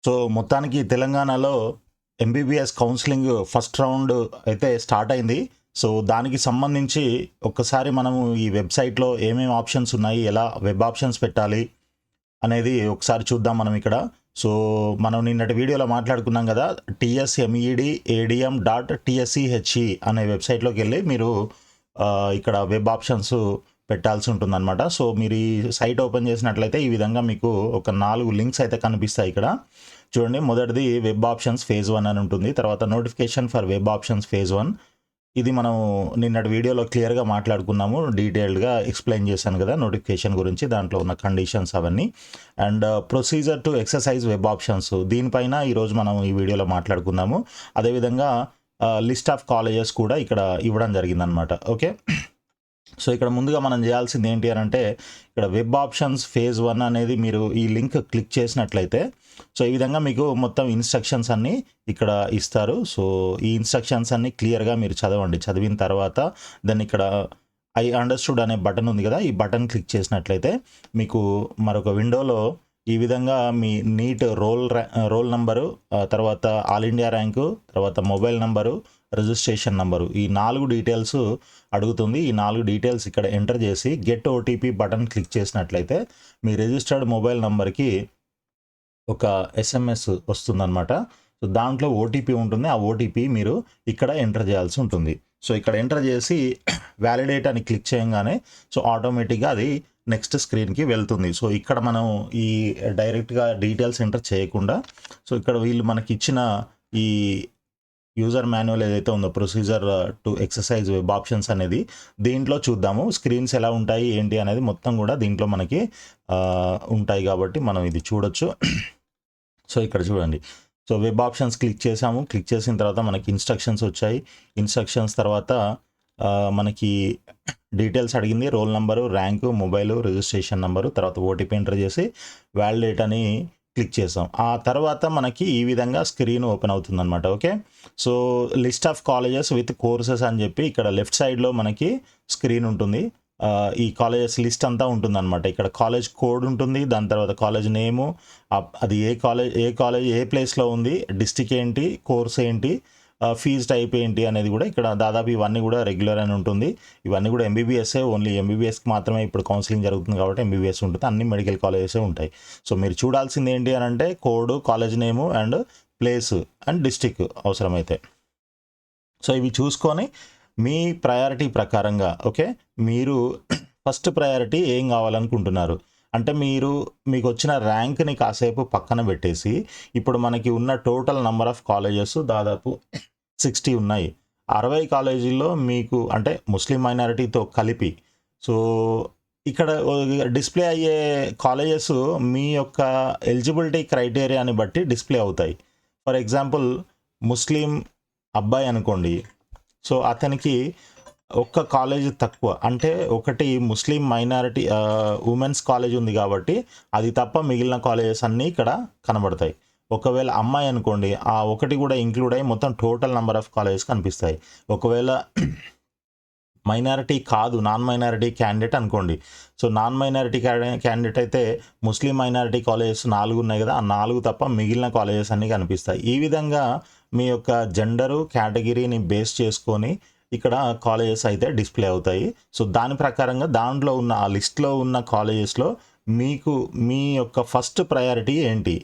So మొత్తానికి తెలంగాణలో MBBS counselling first round అయితే స్టార్ట్ అయింది. సో దానికి సంబంధించి ఒక్కసారి మనము ఈ వెబ్సైట్లో ఏమేమి ఆప్షన్స్ ఉన్నాయి, ఎలా వెబ్ ఆప్షన్స్ పెట్టాలి అనేది ఒకసారి చూద్దాం మనం ఇక్కడ. సో మనం నిన్నటి వీడియోలో మాట్లాడుకున్నాం కదా, tsmedadm.tschhe అనే వెబ్సైట్లోకి వెళ్ళి మీరు ఇక్కడ వెబ్ ఆప్షన్స్ పెట్టాల్సి ఉంటుందన్నమాట. సో మీరు ఈ సైట్ ఓపెన్ చేసినట్లయితే ఈ విధంగా మీకు ఒక 4 లింక్స్ అయితే కనిపిస్తాయి ఇక్కడ. చూడండి, మొదటిది వెబ్ ఆప్షన్స్ ఫేజ్ 1 అని ఉంటుంది. తర్వాత notification for web options phase 1, ఇది మనం నిన్నటి వీడియోలో క్లియర్గా మాట్లాడుకున్నాము, డీటెయిల్డ్గా ఎక్స్ప్లెయిన్ చేశాను కదా నోటిఫికేషన్ గురించి, దాంట్లో ఉన్న కండిషన్స్ అవన్నీ. And procedure to exercise web options, దీనిపైన ఈరోజు మనం ఈ వీడియోలో మాట్లాడుకున్నాము. అదేవిధంగా లిస్ట్ ఆఫ్ కాలేజెస్ కూడా ఇక్కడ ఇవ్వడం జరిగిందనమాట. ఓకే, సో ఇక్కడ ముందుగా మనం చేయాల్సింది ఏంటి అని అంటే, ఇక్కడ వెబ్ ఆప్షన్స్ ఫేజ్ 1 అనేది మీరు ఈ లింక్ క్లిక్ చేసినట్లయితే సో ఈ విధంగా మీకు మొత్తం ఇన్స్ట్రక్షన్స్ అన్నీ ఇక్కడ ఇస్తారు. సో ఈ ఇన్స్ట్రక్షన్స్ అన్నీ క్లియర్గా మీరు చదవండి. చదివిన తర్వాత దాన్ని ఇక్కడ ఐ అండర్స్టూడ్ అనే బటన్ ఉంది కదా, ఈ బటన్ క్లిక్ చేసినట్లయితే మీకు మరొక విండోలో ఈ విధంగా మీ నీట్ రోల్ నంబరు, తర్వాత ఆల్ ఇండియా ర్యాంకు, తర్వాత మొబైల్ నంబరు, రిజిస్ట్రేషన్ నంబరు, ఈ 4 డీటెయిల్స్ అడుగుతుంది. ఈ 4 డీటెయిల్స్ ఇక్కడ ఎంటర్ చేసి గెట్ ఓటీపీ బటన్ క్లిక్ చేసినట్లయితే మీ రిజిస్టర్డ్ మొబైల్ నంబర్కి ఒక ఎస్ఎంఎస్ వస్తుందన్నమాట. సో దాంట్లో ఓటీపీ ఉంటుంది. ఆ ఓటీపీ మీరు ఇక్కడ ఎంటర్ చేయాల్సి ఉంటుంది. సో ఇక్కడ ఎంటర్ చేసి వ్యాలిడేట్ అని క్లిక్ చేయగానే సో ఆటోమేటిక్గా అది నెక్స్ట్ స్క్రీన్కి వెళ్తుంది. సో ఇక్కడ మనం ఈ డైరెక్ట్గా డీటెయిల్స్ ఎంటర్ చేయకుండా సో ఇక్కడ వీళ్ళు మనకి ఇచ్చిన ఈ యూజర్ మాన్యువల్ ఏదైతే ఉందో procedure to exercise web options అనేది దీంట్లో చూద్దాము. స్క్రీన్స్ ఎలా ఉంటాయి ఏంటి అనేది మొత్తం కూడా దీంట్లో మనకి ఉంటాయి కాబట్టి మనం ఇది చూడొచ్చు. సో ఇక్కడ చూడండి, సో వెబ్ ఆప్షన్స్ క్లిక్ చేసాము. క్లిక్ చేసిన తర్వాత మనకి ఇన్స్ట్రక్షన్స్ వచ్చాయి. ఇన్స్ట్రక్షన్స్ తర్వాత మనకి డీటెయిల్స్ అడిగింది, roll number, rank, mobile, registration number, తర్వాత ఓటీపీ ఎంటర్ చేసి వ్యాలిడేట్ అని క్లిక్ చేసాం. ఆ తర్వాత మనకి ఈ విధంగా స్క్రీన్ ఓపెన్ అవుతుందన్నమాట. Okay, so list of colleges with courses అని చెప్పి ఇక్కడ లెఫ్ట్ సైడ్లో మనకి స్క్రీన్ ఉంటుంది. ఈ కాలేజెస్ లిస్ట్ అంతా ఉంటుందన్నమాట. ఇక్కడ కాలేజ్ కోడ్ ఉంటుంది, దాని తర్వాత కాలేజ్ నేము, అది ఏ కాలేజ్ ఏ ప్లేస్లో ఉంది, డిస్టిక్ ఏంటి, కోర్స్ ఏంటి, ఫీజ్ టైప్ ఏంటి అనేది కూడా ఇక్కడ దాదాపు ఇవన్నీ కూడా రెగ్యులర్ అని ఉంటుంది. ఇవన్నీ కూడా ఎంబీబీఎస్ఏ, ఓన్లీ ఎంబీబీఎస్కి మాత్రమే ఇప్పుడు కౌన్సిలింగ్ జరుగుతుంది కాబట్టి ఎంబీబీఎస్ ఉంటుంది. అన్ని మెడికల్ కాలేజెసే ఉంటాయి. సో మీరు చూడాల్సింది ఏంటి అని అంటే code, college name and place and district అవసరమైతే. సో ఇవి చూసుకొని మీ ప్రయారిటీ ప్రకారంగా ఓకే, మీరు ఫస్ట్ ప్రయారిటీ ఏం కావాలనుకుంటున్నారు అంటే మీకు వచ్చిన ర్యాంక్ని కాసేపు పక్కన పెట్టేసి ఇప్పుడు మనకి ఉన్న టోటల్ నెంబర్ ఆఫ్ కాలేజెస్ దాదాపు 60 ఉన్నాయి. 60 కాలేజీల్లో మీకు అంటే ముస్లిం మైనారిటీతో కలిపి సో ఇక్కడ డిస్ప్లే అయ్యే కాలేజెస్ మీ యొక్క ఎలిజిబిలిటీ క్రైటీరియాని బట్టి డిస్ప్లే అవుతాయి. ఫర్ ఎగ్జాంపుల్ ముస్లిం అబ్బాయి అనుకోండి, సో అతనికి ఒక్క కాలేజ్ తక్కువ, అంటే ఒకటి ముస్లిం మైనారిటీ ఉమెన్స్ కాలేజ్ ఉంది కాబట్టి అది తప్ప మిగిలిన కాలేజెస్ అన్నీ ఇక్కడ కనబడతాయి. ఒకవేళ అమ్మాయి అనుకోండి, ఆ ఒకటి కూడా ఇంక్లూడ్ అయ్యి మొత్తం టోటల్ నెంబర్ ఆఫ్ కాలేజెస్ కనిపిస్తాయి. ఒకవేళ మైనారిటీ కాదు, నాన్ మైనారిటీ క్యాండిడేట్ అనుకోండి, సో నాన్ మైనారిటీ క్యాండిడేట్ అయితే ముస్లిం మైనారిటీ కాలేజెస్ 4 ఉన్నాయి కదా, ఆ 4 తప్ప మిగిలిన కాలేజెస్ అన్నీ కనిపిస్తాయి. ఈ విధంగా మీ యొక్క జెండరు కేటగిరీని బేస్ చేసుకొని ఇక్కడ కాలేజెస్ అయితే డిస్ప్లే అవుతాయి. సో దాని ప్రకారంగా దాంట్లో ఉన్న ఆ లిస్ట్లో ఉన్న కాలేజెస్లో మీకు మీ యొక్క ఫస్ట్ ప్రయారిటీ ఏంటి,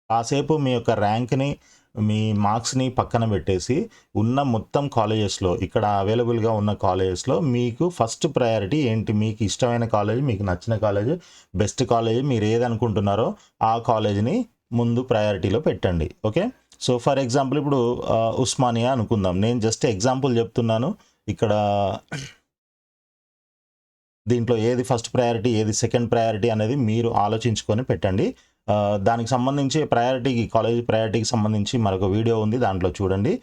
కాసేపు మీ యొక్క ర్యాంక్ని, మీ మార్క్స్ని పక్కన పెట్టేసి ఉన్న మొత్తం కాలేజెస్లో ఇక్కడ అవైలబుల్గా ఉన్న కాలేజెస్లో మీకు ఫస్ట్ ప్రయారిటీ ఏంటి, మీకు ఇష్టమైన కాలేజ్, మీకు నచ్చిన కాలేజ్, బెస్ట్ కాలేజ్, మీరు ఏదనుకుంటున్నారో ఆ కాలేజ్ని ముందు ప్రయారిటీలో పెట్టండి. ఓకే, సో ఫర్ ఎగ్జాంపుల్ ఇప్పుడు ఉస్మానియా అనుకుందాం, నేను జస్ట్ ఎగ్జాంపుల్ చెప్తున్నాను. ఇక్కడ దీంట్లో ఏది ఫస్ట్ ప్రయారిటీ ఏది సెకండ్ ప్రయారిటీ అనేది మీరు ఆలోచించుకొని పెట్టండి. దానికి సంబంధించి కాలేజ్ ప్రయారిటీకి సంబంధించి మరొక వీడియో ఉంది, దాంట్లో చూడండి.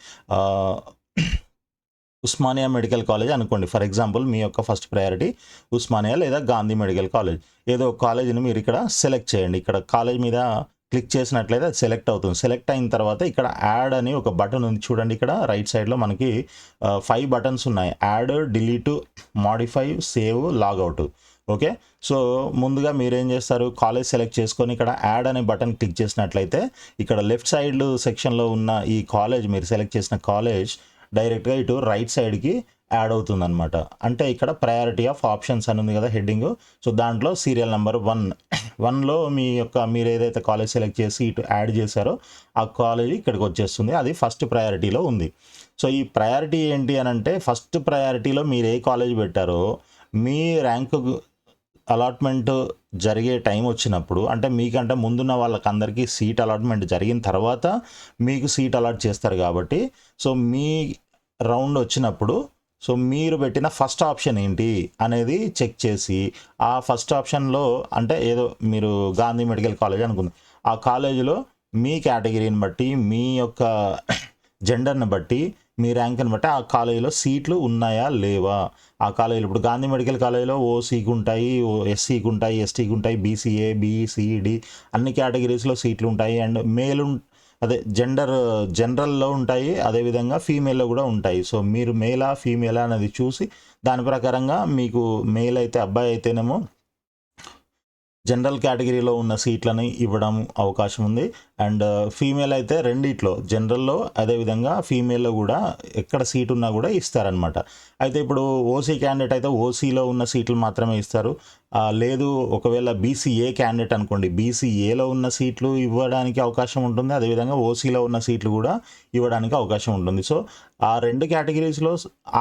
ఉస్మానియా మెడికల్ కాలేజ్ అనుకోండి ఫర్ ఎగ్జాంపుల్, మీ యొక్క ఫస్ట్ ప్రయారిటీ ఉస్మానియా లేదా గాంధీ మెడికల్ కాలేజ్, ఏదో ఒక కాలేజీని మీరు ఇక్కడ సెలెక్ట్ చేయండి. ఇక్కడ కాలేజ్ మీద క్లిక్ చేసినట్లయితే అది సెలెక్ట్ అవుతుంది. సెలెక్ట్ అయిన తర్వాత ఇక్కడ యాడ్ అని ఒక బటన్ ఉంది చూడండి. ఇక్కడ రైట్ సైడ్లో మనకి 5 బటన్స్ ఉన్నాయి, add, delete, modify, save, logout. Okay. So ముందుగా మీరేం చేస్తారు, కాలేజ్ సెలెక్ట్ చేసుకొని ఇక్కడ యాడ్ అనే బటన్ క్లిక్ చేసినట్లయితే ఇక్కడ లెఫ్ట్ సైడ్ సెక్షన్లో ఉన్న ఈ కాలేజ్, మీరు సెలెక్ట్ చేసిన కాలేజ్ డైరెక్ట్గా ఇటు రైట్ సైడ్కి యాడ్ అవుతుందన్నమాట. అంటే ఇక్కడ ప్రయారిటీ ఆఫ్ ఆప్షన్స్ అని ఉంది కదా హెడ్డింగ్. సో దాంట్లో సీరియల్ నెంబర్ 1లో మీరు ఏదైతే కాలేజ్ సెలెక్ట్ చేసి ఇటు యాడ్ చేశారో ఆ కాలేజ్ ఇక్కడికి వచ్చేస్తుంది. అది ఫస్ట్ ప్రయారిటీలో ఉంది. సో ఈ ప్రయారిటీ ఏంటి అని అంటే, ఫస్ట్ ప్రయారిటీలో మీరు ఏ కాలేజ్ పెట్టారో మీ ర్యాంకు అలాట్మెంట్ జరిగే టైం వచ్చినప్పుడు, అంటే మీకంటే ముందున్న వాళ్ళకందరికీ సీట్ అలాట్మెంట్ జరిగిన తర్వాత మీకు సీట్ అలాట్ చేస్తారు కాబట్టి, సో మీ రౌండ్ వచ్చినప్పుడు సో మీరు పెట్టిన ఫస్ట్ ఆప్షన్ ఏంటి అనేది చెక్ చేసి, ఆ ఫస్ట్ ఆప్షన్లో అంటే ఏదో మీరు గాంధీ మెడికల్ కాలేజ్ అనుకుంది, ఆ కాలేజీలో మీ కేటగిరీని బట్టి, మీ యొక్క జెండర్ని బట్టి, మీ ర్యాంక్ని బట్టి ఆ కాలేజీలో సీట్లు ఉన్నాయా లేవా. ఆ కాలేజీలో ఇప్పుడు గాంధీ మెడికల్ కాలేజీలో ఓసీకి ఉంటాయి, ఎస్సీకి ఉంటాయి, ఎస్టీకి ఉంటాయి, బీసీఏ, బీసీడి అన్ని కేటగిరీస్లో సీట్లు ఉంటాయి. అండ్ జనరల్లో ఉంటాయి, అదేవిధంగా ఫీమేల్లో కూడా ఉంటాయి. సో మీరు మేలా ఫీమేలా అనేది చూసి దాని ప్రకారంగా మీకు మేల్ అయితే అబ్బాయి అయితేనేమో జనరల్ కేటగిరీలో ఉన్న సీట్లని ఇవ్వడం అవకాశం ఉంది. అండ్ ఫీమేల్ అయితే రెండిట్లో, జనరల్లో అదేవిధంగా ఫీమేల్లో కూడా ఎక్కడ సీట్ ఉన్నా కూడా ఇస్తారనమాట. అయితే ఇప్పుడు ఓసీ క్యాండిడేట్ అయితే ఓసీలో ఉన్న సీట్లు మాత్రమే ఇస్తారు. లేదు ఒకవేళ బీసీఏ క్యాండిడేట్ అనుకోండి, బీసీఏలో ఉన్న సీట్లు ఇవ్వడానికి అవకాశం ఉంటుంది, అదేవిధంగా ఓసీలో ఉన్న సీట్లు కూడా ఇవ్వడానికి అవకాశం ఉంటుంది. సో ఆ రెండు కేటగిరీస్లో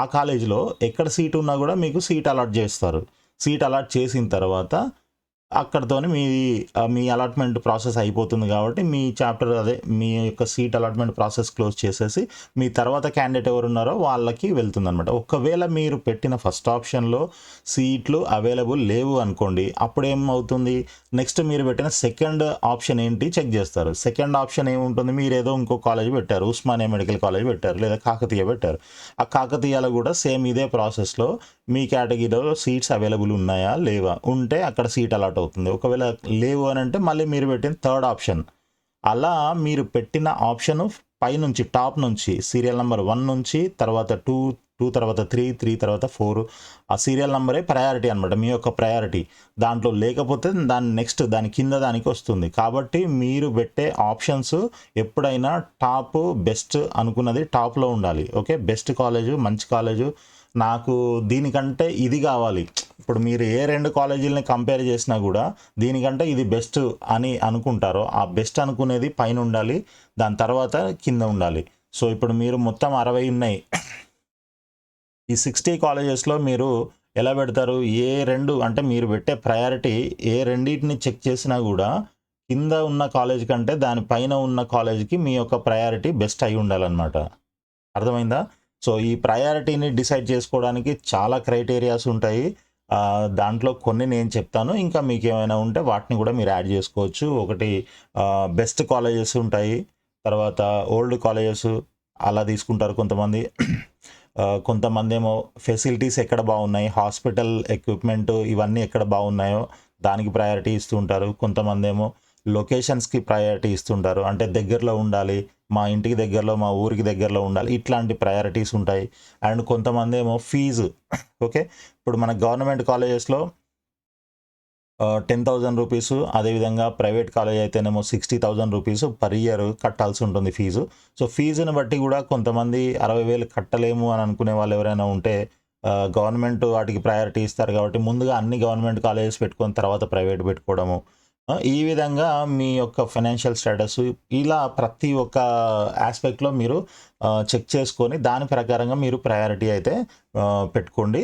ఆ కాలేజీలో ఎక్కడ సీట్ ఉన్నా కూడా మీకు సీట్ అలాట్ చేస్తారు. సీట్ అలాట్ చేసిన తర్వాత అక్కడితోనే మీ అలాట్మెంట్ ప్రాసెస్ అయిపోతుంది కాబట్టి మీ చాప్టర్ మీ యొక్క సీట్ అలాట్మెంట్ ప్రాసెస్ క్లోజ్ చేసేసి మీ తర్వాత క్యాండిడేట్ ఎవరు ఉన్నారో వాళ్ళకి వెళ్తుంది అనమాట. ఒకవేళ మీరు పెట్టిన ఫస్ట్ ఆప్షన్లో సీట్లు అవైలబుల్ లేవు అనుకోండి, అప్పుడు ఏమవుతుంది, నెక్స్ట్ మీరు పెట్టిన సెకండ్ ఆప్షన్ ఏంటి చెక్ చేస్తారు. సెకండ్ ఆప్షన్ ఏముంటుంది, మీరు ఏదో ఇంకో కాలేజ్ పెట్టారు, ఉస్మానియా మెడికల్ కాలేజ్ పెట్టారు, లేదా కాకతీయ పెట్టారు. ఆ కాకతీయలో కూడా సేమ్ ఇదే ప్రాసెస్లో మీ కేటగిరీలో సీట్స్ అవైలబుల్ ఉన్నాయా లేవా, ఉంటే అక్కడ సీట్ అలాట్ అవుతుంది. ఒకవేళ లేవు అని అంటే మళ్ళీ మీరు పెట్టిన థర్డ్ ఆప్షన్, అలా మీరు పెట్టిన ఆప్షన్ పైనుంచి టాప్ నుంచి సీరియల్ నెంబర్ 1 నుంచి తర్వాత 2 తర్వాత 3 తర్వాత 4 ఆ సీరియల్ నెంబరే ప్రయారిటీ అనమాట, మీ యొక్క ప్రయారిటీ. దాంట్లో లేకపోతే దాని కింద దానికి వస్తుంది. కాబట్టి మీరు పెట్టే ఆప్షన్స్ ఎప్పుడైనా టాప్ బెస్ట్ అనుకున్నది టాప్లో ఉండాలి. ఓకే, బెస్ట్ కాలేజు, మంచి కాలేజు, నాకు దీనికంటే ఇది కావాలి. ఇప్పుడు మీరు ఏ రెండు కాలేజీలని కంపేర్ చేసినా కూడా దీనికంటే ఇది బెస్ట్ అని అనుకుంటారో ఆ బెస్ట్ అనుకునేది పైన ఉండాలి, దాని తర్వాత కింద ఉండాలి. సో ఇప్పుడు మీరు మొత్తం 60 ఉన్నాయి, ఈ 60 కాలేజెస్లో మీరు ఎలా పెడతారు, ఏ రెండు అంటే మీరు పెట్టే ప్రయారిటీ ఏ రెండింటిని చెక్ చేసినా కూడా కింద ఉన్న కాలేజ్ కంటే దానిపైన ఉన్న కాలేజ్కి మీ యొక్క ప్రయారిటీ బెస్ట్ అయి ఉండాలన్నమాట. అర్థమైందా? సో ఈ ప్రయారిటీని డిసైడ్ చేసుకోవడానికి చాలా క్రైటీరియాస్ ఉంటాయి. దాంట్లో కొన్ని నేను చెప్తాను, ఇంకా మీకు ఏమైనా ఉంటే వాటిని కూడా మీరు యాడ్ చేసుకోవచ్చు. ఒకటి బెస్ట్ కాలేజెస్ ఉంటాయి, తర్వాత ఓల్డ్ కాలేజెస్ అలా తీసుకుంటారు కొంతమంది. కొంతమంది ఏమో ఫెసిలిటీస్ ఎక్కడ బాగున్నాయి, హాస్పిటల్ ఎక్విప్మెంట్ ఇవన్నీ ఎక్కడ బాగున్నాయో దానికి ప్రయారిటీ ఇస్తూ ఉంటారు. కొంతమంది ఏమో లొకేషన్స్కి ప్రయారిటీ ఇస్తుంటారు, అంటే దగ్గరలో ఉండాలి, మా ఇంటికి దగ్గరలో, మా ఊరికి దగ్గరలో ఉండాలి, ఇట్లాంటి ప్రయారిటీస్ ఉంటాయి. అండ్ కొంతమంది ఏమో ఫీజు. ఓకే, ఇప్పుడు మన గవర్నమెంట్ కాలేజెస్లో 10,000 రూపీసు, అదేవిధంగా ప్రైవేట్ కాలేజ్ అయితేనేమో 60,000 రూపీస్ పర్ ఇయర్ కట్టాల్సి ఉంటుంది ఫీజు. సో ఫీజుని బట్టి కూడా కొంతమంది 60,000 కట్టలేము అని అనుకునే వాళ్ళు ఎవరైనా ఉంటే గవర్నమెంట్ వాటికి ప్రయారిటీ ఇస్తారు కాబట్టి ముందుగా అన్ని గవర్నమెంట్ కాలేజెస్ పెట్టుకొని తర్వాత ప్రైవేట్ పెట్టుకోవడము. ఈ విధంగా మీ యొక్క ఫైనాన్షియల్ స్టేటస్ ఇలా ప్రతి ఒక్క ఆస్పెక్ట్లో మీరు చెక్ చేసుకొని దాని ప్రకారంగా మీరు ప్రయారిటీ అయితే పెట్టుకోండి.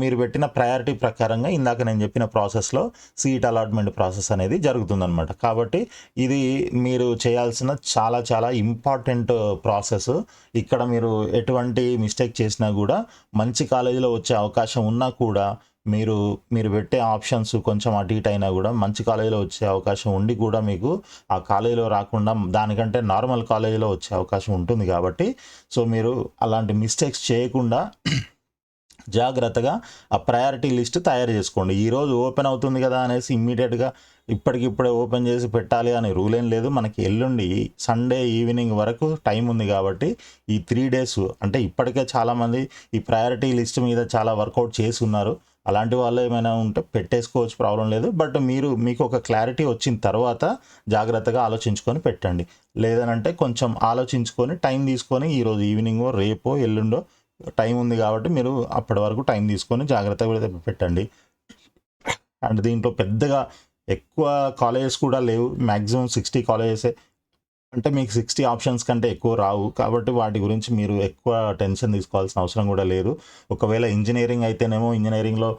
మీరు పెట్టిన ప్రయారిటీ ప్రకారంగా ఇందాక నేను చెప్పిన ప్రాసెస్లో సీట్ అలాట్మెంట్ ప్రాసెస్ అనేది జరుగుతుందన్నమాట. కాబట్టి ఇది మీరు చేయాల్సిన చాలా చాలా ఇంపార్టెంట్ ప్రాసెస్. ఇక్కడ మీరు ఎటువంటి మిస్టేక్ చేసినా కూడా మంచి కాలేజీలో వచ్చే అవకాశం ఉన్నా కూడా మీరు పెట్టే ఆప్షన్స్ కొంచెం అటు ఇటు అయినా కూడా మంచి కాలేజీలో వచ్చే అవకాశం ఉండి కూడా మీకు ఆ కాలేజీలో రాకుండా దానికంటే నార్మల్ కాలేజీలో వచ్చే అవకాశం ఉంటుంది. కాబట్టి సో మీరు అలాంటి మిస్టేక్స్ చేయకుండా జాగ్రత్తగా ఆ ప్రయారిటీ లిస్ట్ తయారు చేసుకోండి. ఈరోజు ఓపెన్ అవుతుంది కదా అనేసి ఇమ్మీడియట్గా ఇప్పటికిప్పుడే ఓపెన్ చేసి పెట్టాలి అనే రూల్ ఏం లేదు. మనకి ఎల్లుండి సండే ఈవినింగ్ వరకు టైం ఉంది కాబట్టి ఈ 3 days అంటే ఇప్పటికే చాలామంది ఈ ప్రయారిటీ లిస్ట్ మీద చాలా వర్కౌట్ చేసి ఉన్నారు. అలాంటి వాళ్ళు ఏమైనా ఉంటే పెట్టేసుకోవచ్చు, ప్రాబ్లం లేదు. బట్ మీకు ఒక క్లారిటీ వచ్చిన తర్వాత జాగ్రత్తగా ఆలోచించుకొని పెట్టండి. లేదనంటే కొంచెం ఆలోచించుకొని టైం తీసుకొని ఈరోజు ఈవినింగో రేపో ఎల్లుండో టైం ఉంది కాబట్టి మీరు అప్పటి వరకు టైం తీసుకొని జాగ్రత్తగా పెట్టండి. అండ్ దీంట్లో పెద్దగా ఎక్కువ కాలేజెస్ కూడా లేవు, మ్యాక్సిమం 60 కాలేజెసే. అంటే మీకు 60 ఆప్షన్స్ కంటే ఎక్కువ రావు కాబట్టి వాటి గురించి మీరు ఎక్కువ టెన్షన్ తీసుకోవాల్సిన అవసరం కూడా లేదు. ఒకవేళ ఇంజనీరింగ్ అయితేనేమో ఇంజనీరింగ్లో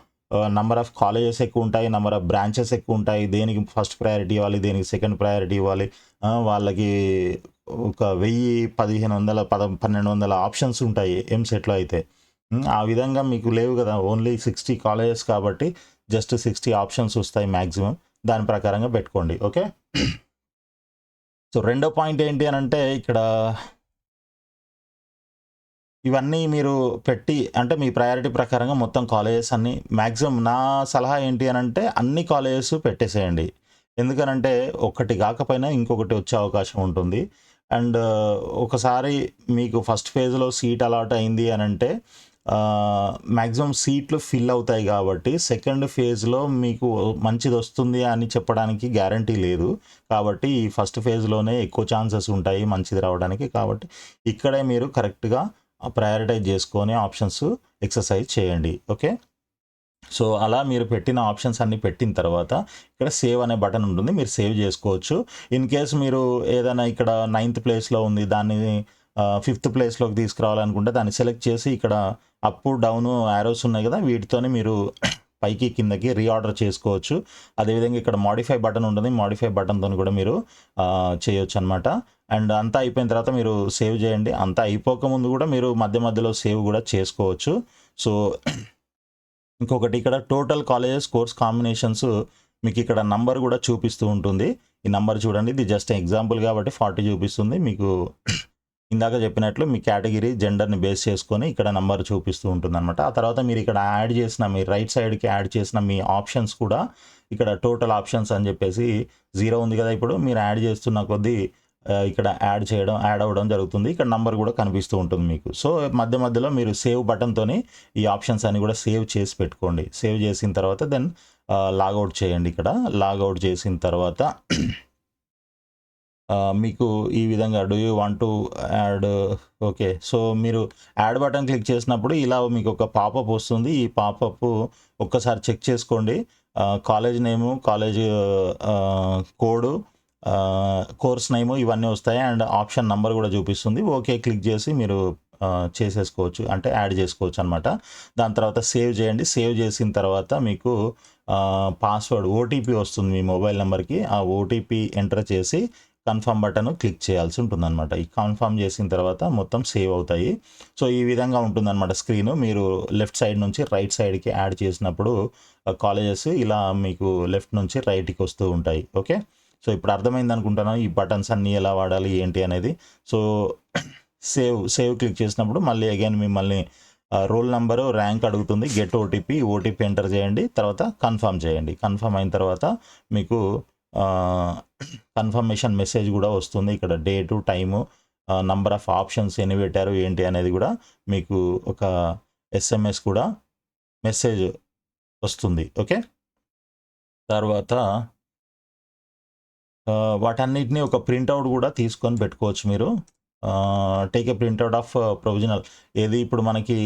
నంబర్ ఆఫ్ కాలేజెస్ ఎక్కువ ఉంటాయి, నంబర్ ఆఫ్ బ్రాంచెస్ ఎక్కువ ఉంటాయి. దేనికి ఫస్ట్ ప్రయారిటీ ఇవ్వాలి, దేనికి సెకండ్ ప్రయారిటీ ఇవ్వాలి, వాళ్ళకి ఒక 1000, 1500, 1200 ఆప్షన్స్ ఉంటాయి ఎంసెట్లో అయితే. ఆ విధంగా మీకు లేవు కదా, ఓన్లీ 60 కాలేజెస్ కాబట్టి జస్ట్ 60 ఆప్షన్స్ వస్తాయి మ్యాక్సిమం. దాని ప్రకారంగా పెట్టుకోండి. ఓకే. సో రెండో పాయింట్ ఏంటి అని అంటే ఇక్కడ ఇవన్నీ మీరు పెట్టి అంటే మీ ప్రయారిటీ ప్రకారంగా మొత్తం కాలేజెస్ అన్నీ మ్యాక్సిమం నా సలహా ఏంటి అని అంటే అన్ని కాలేజెస్ పెట్టేసేయండి. ఎందుకనంటే ఒకటి కాకపోయినా ఇంకొకటి వచ్చే అవకాశం ఉంటుంది. అండ్ ఒకసారి మీకు ఫస్ట్ ఫేజ్లో సీట్ అలాట్ అయింది అని అంటే మ్యాక్సిమం సీట్లు ఫిల్ అవుతాయి కాబట్టి సెకండ్ ఫేజ్లో మీకు మంచిది వస్తుంది అని చెప్పడానికి గ్యారంటీ లేదు. కాబట్టి ఈ ఫస్ట్ ఫేజ్లోనే ఎక్కువ ఛాన్సెస్ ఉంటాయి మంచిది రావడానికి. కాబట్టి ఇక్కడే మీరు కరెక్ట్గా ప్రయారిటైజ్ చేసుకొని ఆప్షన్స్ ఎక్సర్సైజ్ చేయండి. ఓకే. సో అలా మీరు పెట్టిన ఆప్షన్స్ అన్నీ పెట్టిన తర్వాత ఇక్కడ సేవ్ అనే బటన్ ఉంటుంది, మీరు సేవ్ చేసుకోవచ్చు. ఇన్ కేస్ మీరు ఏదైనా ఇక్కడ 9th ప్లేస్లో ఉంది, దాన్ని 5th ప్లేస్లోకి తీసుకురావాలనుకుంటే దాన్ని సెలెక్ట్ చేసి ఇక్కడ అప్ డౌన్ యారోస్ ఉన్నాయి కదా, వీటితోనే మీరు పైకి కిందకి రీఆర్డర్ చేసుకోవచ్చు. అదేవిధంగా ఇక్కడ మాడిఫై బటన్ ఉంటుంది, మాడిఫై బటన్తో కూడా మీరు చేయొచ్చు అనమాట. అండ్ అంతా అయిపోయిన తర్వాత మీరు సేవ్ చేయండి. అంతా అయిపోకముందు కూడా మీరు మధ్య మధ్యలో సేవ్ కూడా చేసుకోవచ్చు. సో ఇంకొకటి ఇక్కడ టోటల్ కాలేజెస్ కోర్స్ కాంబినేషన్స్ మీకు ఇక్కడ నంబర్ కూడా చూపిస్తూ ఉంటుంది. ఈ నంబర్ చూడండి, ఇది జస్ట్ ఎగ్జాంపుల్ కాబట్టి 40 చూపిస్తుంది. మీకు ఇందాక చెప్పినట్లు మీ కేటగిరీ జెండర్ని బేస్ చేసుకొని ఇక్కడ నంబర్ చూపిస్తూ ఉంటుంది అనమాట. ఆ తర్వాత మీరు ఇక్కడ యాడ్ చేసిన మీ రైట్ సైడ్కి యాడ్ చేసిన మీ ఆప్షన్స్ కూడా ఇక్కడ టోటల్ ఆప్షన్స్ అని చెప్పేసి 0 ఉంది కదా, ఇప్పుడు మీరు యాడ్ చేస్తున్న కొద్దీ ఇక్కడ యాడ్ అవ్వడం జరుగుతుంది. ఇక్కడ నంబర్ కూడా కనిపిస్తూ ఉంటుంది మీకు. సో మధ్య మధ్యలో మీరు సేవ్ బటన్తోని ఈ ఆప్షన్స్ అన్ని కూడా సేవ్ చేసి పెట్టుకోండి. సేవ్ చేసిన తర్వాత దెన్ లాగౌట్ చేయండి. ఇక్కడ లాగౌట్ చేసిన తర్వాత మీకు ఈ విధంగా do you want to add, okay. So మీరు యాడ్ బటన్ క్లిక్ చేసినప్పుడు ఇలా మీకు ఒక పాపప్ వస్తుంది. ఈ పాపప్ ఒక్కసారి చెక్ చేసుకోండి. College name, college code, course name ఇవన్నీ వస్తాయి. అండ్ ఆప్షన్ నెంబర్ కూడా చూపిస్తుంది. ఓకే క్లిక్ చేసి మీరు చేసేసుకోవచ్చు, అంటే యాడ్ చేసుకోవచ్చు అనమాట. దాని తర్వాత సేవ్ చేయండి. సేవ్ చేసిన తర్వాత మీకు పాస్వర్డ్ ఓటీపీ వస్తుంది మీ మొబైల్ నెంబర్కి. ఆ ఓటీపీ ఎంటర్ చేసి కన్ఫర్మ్ బటన్ క్లిక్ చేయాల్సి ఉంటుందన్నమాట. ఈ కన్ఫర్మ్ చేసిన తర్వాత మొత్తం సేవ్ అవుతాయి. సో ఈ విధంగా ఉంటుందన్నమాట స్క్రీను. మీరు లెఫ్ట్ సైడ్ నుంచి రైట్ సైడ్కి యాడ్ చేసినప్పుడు కాలేజెస్ ఇలా మీకు లెఫ్ట్ నుంచి రైట్కి వస్తూ ఉంటాయి. ఓకే. సో ఇప్పుడు అర్థమైంది అనుకుంటున్నాను ఈ బటన్స్ అన్నీ ఎలా వాడాలి ఏంటి అనేది. సో సేవ్ క్లిక్ చేసినప్పుడు మళ్ళీ అగైన్ మిమ్మల్ని రోల్ నెంబరు, ర్యాంక్ అడుగుతుంది. గెట్ ఓటీపీ ఎంటర్ చేయండి. తర్వాత కన్ఫర్మ్ చేయండి. కన్ఫర్మ్ అయిన తర్వాత మీకు కన్ఫర్మేషన్ మెసేజ్ కూడా వస్తుంది. ఇక్కడ date, time, number of options ఎన్ని పెట్టారు ఏంటి అనేది కూడా మీకు ఒక ఎస్ఎంఎస్ కూడా మెసేజ్ వస్తుంది. ఓకే. తర్వాత వాటన్నిటిని ఒక ప్రింట్అవుట్ కూడా తీసుకొని పెట్టుకోవచ్చు మీరు. Take a printout of provisional. ఏది ఇప్పుడు మనకి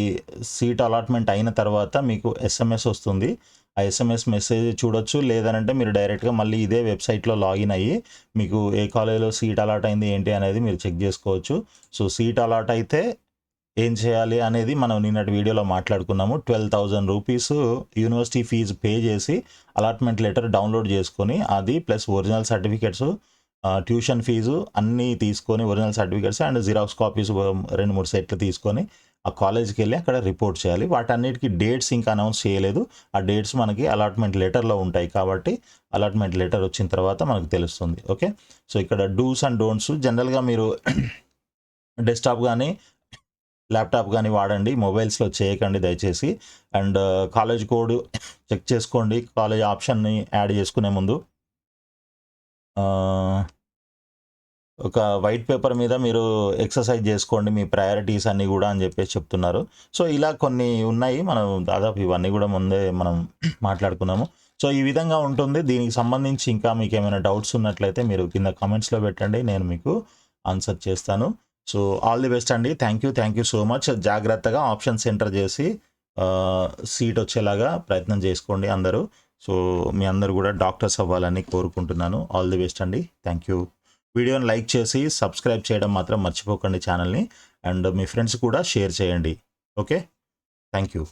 సీట్ అలాట్మెంట్ అయిన తర్వాత మీకు ఎస్ఎంఎస్ వస్తుంది. ఆ ఎస్ఎంఎస్ మెసేజ్ చూడొచ్చు. లేదనంటే మీరు డైరెక్ట్గా మళ్ళీ ఇదే వెబ్సైట్లో లాగిన్ అయ్యి మీకు ఏ కాలేజీలో సీట్ అలాట్ అయింది ఏంటి అనేది మీరు చెక్ చేసుకోవచ్చు. సో సీట్ అలాట్ అయితే ఏం చేయాలి అనేది మనం నిన్నటి వీడియోలో మాట్లాడుకున్నాము. 12,000 రూపీస్ యూనివర్సిటీ ఫీజు పే చేసి అలాట్మెంట్ లెటర్ డౌన్లోడ్ చేసుకొని అది plus original certificates, tuition fee అన్నీ తీసుకొని original certificates and xerox copies 2-3 సెట్లు తీసుకొని ఆ కాలేజ్కి వెళ్ళి అక్కడ రిపోర్ట్ చేయాలి. వాటన్నిటికీ డేట్స్ ఇంకా అనౌన్స్ చేయలేదు. ఆ డేట్స్ మనకి అలాట్మెంట్ లెటర్లో ఉంటాయి కాబట్టి అలాట్మెంట్ లెటర్ వచ్చిన తర్వాత మనకు తెలుస్తుంది. ఓకే. సో ఇక్కడ డూస్ అండ్ డోంట్స్ జనరల్గా మీరు డెస్క్టాప్ కానీ ల్యాప్టాప్ కానీ వాడండి, మొబైల్స్లో చేయకండి దయచేసి. అండ్ కాలేజ్ కోడ్ చెక్ చేసుకోండి కాలేజ్ ఆప్షన్ని యాడ్ చేసుకునే ముందు. ఒక వైట్ పేపర్ మీద మీరు ఎక్సర్సైజ్ చేసుకోండి మీ ప్రయారిటీస్ అన్నీ కూడా అని చెప్పేసి చెప్తున్నారు. సో ఇలా కొన్ని ఉన్నాయి. మనం దాదాపు ఇవన్నీ కూడా ముందే మనం మాట్లాడుకున్నాము. సో ఈ విధంగా ఉంటుంది. దీనికి సంబంధించి ఇంకా మీకు ఏమైనా డౌట్స్ ఉన్నట్లయితే మీరు కింద కామెంట్స్లో పెట్టండి, నేను మీకు ఆన్సర్ చేస్తాను. సో ఆల్ ది బెస్ట్ అండి. Thank you so much. జాగ్రత్తగా ఆప్షన్స్ ఎంటర్ చేసి సీట్ వచ్చేలాగా ప్రయత్నం చేసుకోండి అందరూ. సో మీ అందరూ కూడా డాక్టర్స్ అవ్వాలని కోరుకుంటున్నాను. ఆల్ ది బెస్ట్ అండి. Thank you. వీడియోని లైక్ చేసి సబ్స్క్రైబ్ చేయడం మాత్రం మర్చిపోకండి ఛానల్ని. అండ్ మీ ఫ్రెండ్స్ కూడా షేర్ చేయండి. Okay, thank you.